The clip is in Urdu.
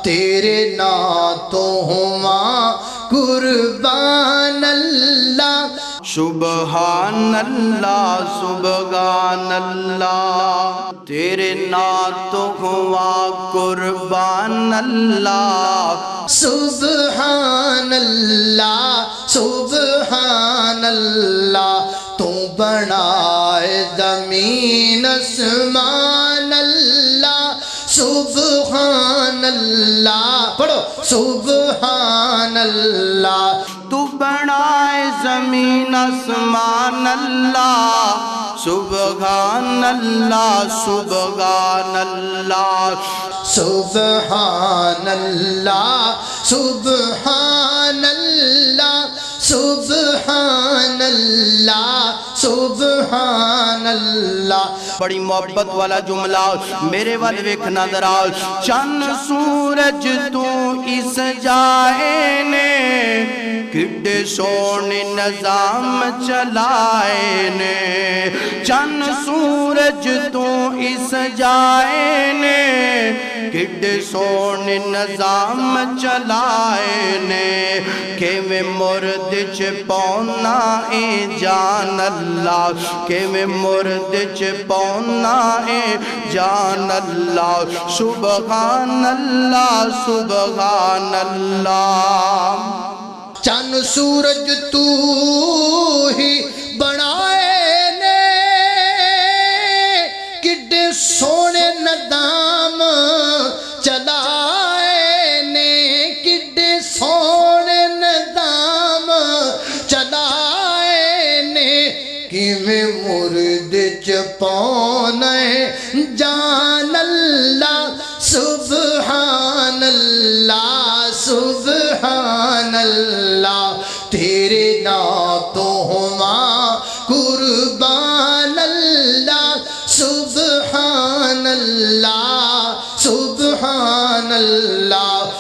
تیرے نعتوں ہواں قربان اللہ سبحان اللہ سبحان اللہ، تیرے نعتوں ہواں قربان اللہ، سبحان اللہ سبحان اللہ، تو بنائے زمین اسمان اللہ، سبحان اللہ، پڑھو سبحان اللہ، تو بنائے زمین آسمان اللہ، سبحان اللہ سبحان اللہ، سبحان اللہ سبحان اللہ، سبحان اللہ سبحان اللہ۔ بڑی محبت والا جملہ میرے وال ویکھنا ذرا، چند سورج تو اس جائے نے، کڈے سونے نظام چلائے نے، چند سورج تو اس جائے نے، کڈے سونے نظام چلائے نے، کہ میں مرد چ پونا اے جان اللہ، کہ میں مرد چ پونا اے جان اللہ، سبحان اللہ سبحان اللہ۔ چند سورج تو ہی بنائے نے، کڈے سونے نظام چلائے نے، کڈے سونے نظام چلائے نے، کیویں مرد چ پونے جان اللہ، سبحان اللہ سبحان اللہ، تیرے نعتوں ہواں قربان اللہ، سبحان اللہ سبحان اللہ۔